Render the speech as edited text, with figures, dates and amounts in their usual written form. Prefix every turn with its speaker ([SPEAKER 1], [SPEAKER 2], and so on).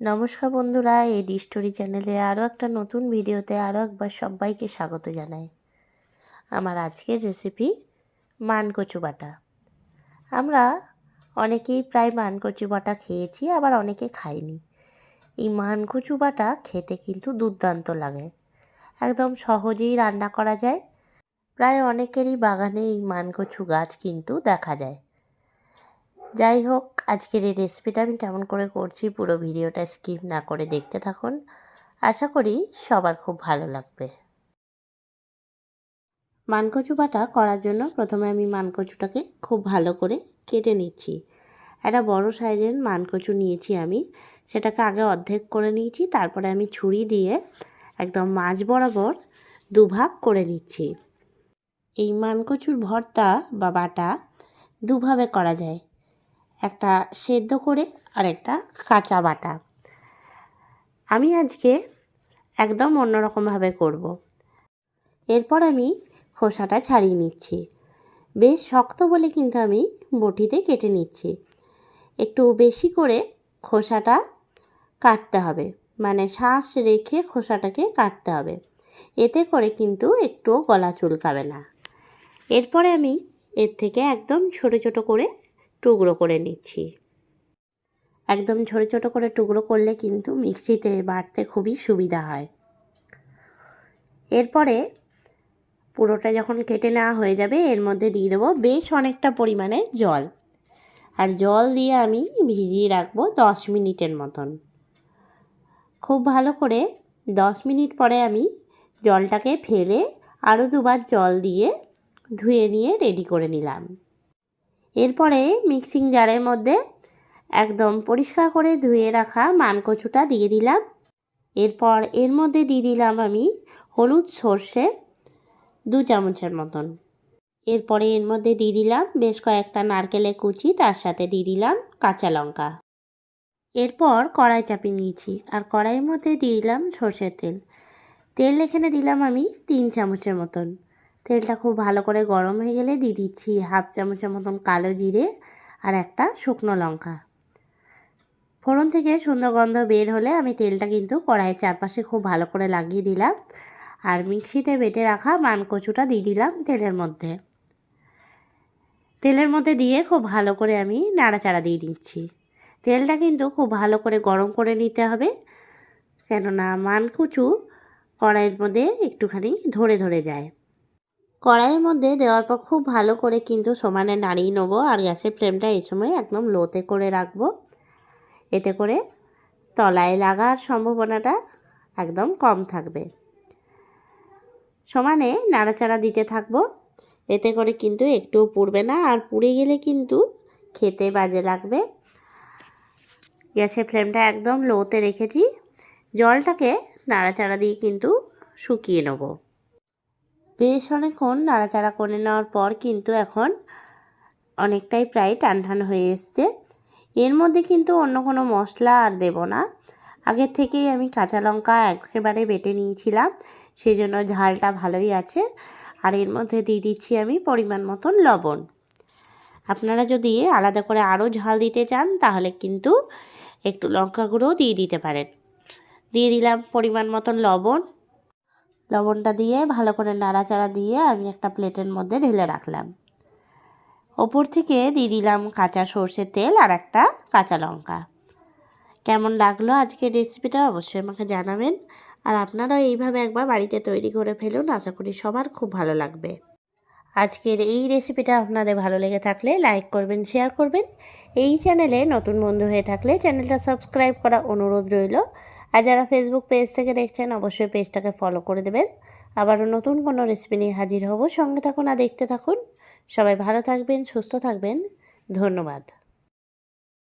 [SPEAKER 1] নমস্কার বন্ধুরা, এডি স্টোরি চ্যানেলে আরও একটা নতুন ভিডিওতে আরও একবার সবাইকে স্বাগত জানাই। আমার আজকের রেসিপি মানকচু বাটা। আমরা অনেকেই প্রায় মানকচু বাটা খেয়েছি, আবার অনেকে খাইনি। এই মানকচু বাটা খেতে কিন্তু দুর্দান্ত লাগে, একদম সহজেই রান্না করা যায়। প্রায় অনেকেরই বাগানে এই মানকচু গাছ কিন্তু দেখা যায়। যাই হোক, আজকের এই রেসিপিটা আমি কেমন করে করছি পুরো ভিডিওটা স্কিপ না করে দেখতে থাকুন। আশা করি সবার খুব ভালো লাগবে। মানকচু বাটা করার জন্য প্রথমে আমি মানকচুটাকে খুব ভালো করে কেটে নিচ্ছি। একটা বড় সাইজের মানকচু নিয়েছি আমি, সেটাকে আগে অর্ধেক করে নিয়েছি। তারপরে আমি ছুরি দিয়ে একদম মাঝ বরাবর দুভাগ করে নিচ্ছি। এই মানকচুর ভর্তা বা বাটা দুভাবে করা যায়, একটা সেদ্ধ করে আর একটা কাঁচা বাটা। আমি আজকে একদম অন্যরকমভাবে করব। এরপর আমি খোসাটা ছাড়িয়ে নিচ্ছি। বেশ শক্ত বলে কিন্তু আমি বটিতে কেটে নিচ্ছি। একটু বেশি করে খোসাটা কাটতে হবে, মানে শ্বাস রেখে খোসাটাকে কাটতে হবে, এতে করে কিন্তু একটু গলা চুলকাবে না। এরপরে আমি এর থেকে একদম ছোট ছোট করে টুকরো করে নিচ্ছি। একদম ছোট ছোট করে টুকরো করলে কিন্তু মিক্সিতে বাটতে খুবই সুবিধা হয়। এরপরে পুরোটা যখন কেটে নেওয়া হয়ে যাবে, এর মধ্যে দিয়ে দেবো বেশ অনেকটা পরিমাণে জল। আর জল দিয়ে আমি ভিজিয়ে রাখবো 10 মিনিটের মতন। খুব ভালো করে 10 মিনিট পরে আমি জলটাকে ফেলে আরও দুবার জল দিয়ে ধুয়ে নিয়ে রেডি করে নিলাম। এরপরে মিক্সিং জারের মধ্যে একদম পরিষ্কার করে ধুয়ে রাখা মানকচুটা দিয়ে দিলাম। এরপর এর মধ্যে দিয়ে দিলাম আমি হলুদ সর্ষে 2 চামচের মতন। এরপরে এর মধ্যে দিয়ে দিলাম বেশ কয়েকটা নারকেলের কুচি, তার সাথে দিয়ে দিলাম কাঁচা লঙ্কা। এরপর কড়াই চাপিয়ে নিয়েছি, আর কড়াইয়ের মধ্যে দিয়ে দিলাম সর্ষের তেল। তেল এখানে দিলাম আমি 3 চামচের মতন। তেলটা খুব ভালো করে গরম হয়ে গেলে দিয়ে দিচ্ছি হাফ চামচের মতন কালো জিরে আর একটা শুকনো লঙ্কা। ফোড়ন থেকে সুন্দর গন্ধ বের হলে আমি তেলটা কিন্তু কড়াইয়ের চারপাশে খুব ভালো করে লাগিয়ে দিলাম, আর মিক্সিতে বেটে রাখা মানকচুটা দিয়ে দিলাম তেলের মধ্যে। তেলের মধ্যে দিয়ে খুব ভালো করে আমি নাড়াচাড়া দিয়ে দিচ্ছি। তেলটা কিন্তু খুব ভালো করে গরম করে নিতে হবে, কেননা মানকচু কড়াইয়ের মধ্যে একটুখানি ধরে ধরে যায়। কড়াইয়ের মধ্যে দেওয়ার পর খুব ভালো করে কিন্তু সমানে নাড়িয়ে নেবো, আর গ্যাসের ফ্লেমটা এই সময় একদম লোতে করে রাখবো। এতে করে তলায় লাগার সম্ভাবনাটা একদম কম থাকবে। সমানে নাড়াচাড়া দিতে থাকবো, এতে করে কিন্তু একটুও পুড়বে না, আর পুড়ে গেলে কিন্তু খেতে বাজে লাগবে। গ্যাসের ফ্লেমটা একদম লোতে রেখেছি। জলটাকে নাড়াচাড়া দিয়ে কিন্তু শুকিয়ে নেব। বেশ অনেকক্ষণ নাড়াচাড়া করে নেওয়ার পর কিন্তু এখন অনেকটাই প্রায় টান টান হয়ে এসছে। এর মধ্যে কিন্তু অন্য কোনো মশলা আর দেব না। আগের থেকেই আমি কাঁচা লঙ্কা একেবারে বেটে নিয়েছিলাম, সেই জন্য ঝালটা ভালোই আছে। আর এর মধ্যে দিয়ে দিচ্ছি আমি পরিমাণ মতন লবণ। আপনারা যদি আলাদা করে আরও ঝাল দিতে চান তাহলে কিন্তু একটু লঙ্কা গুঁড়োও দিয়ে দিতে পারেন। দিয়ে দিলাম পরিমাণ মতন লবণ। লবণটা দিয়ে ভালো করে নাড়াচাড়া দিয়ে আমি একটা প্লেটের মধ্যে ঢেলে রাখলাম। ওপর থেকে দিয়ে দিলাম কাঁচা সর্ষের তেল আর একটা কাঁচা লঙ্কা। কেমন লাগলো আজকের রেসিপিটা অবশ্যই আমাকে জানাবেন, আর আপনারাও এইভাবে একবার বাড়িতে তৈরি করে ফেলুন। আশা করি সবার খুব ভালো লাগবে। আজকের এই রেসিপিটা আপনাদের ভালো লেগে থাকলে লাইক করবেন, শেয়ার করবেন। এই চ্যানেলে নতুন বন্ধু হয়ে থাকলে চ্যানেলটা সাবস্ক্রাইব করা অনুরোধ রইল। আর যারা ফেসবুক পেজ থেকে দেখছেন অবশ্যই পেজটাকে ফলো করে দেবেন। আবারও নতুন কোনো রেসিপি নিয়ে হাজির হব। সঙ্গে থাকুন আর দেখতে থাকুন। সবাই ভালো থাকবেন, সুস্থ থাকবেন। ধন্যবাদ।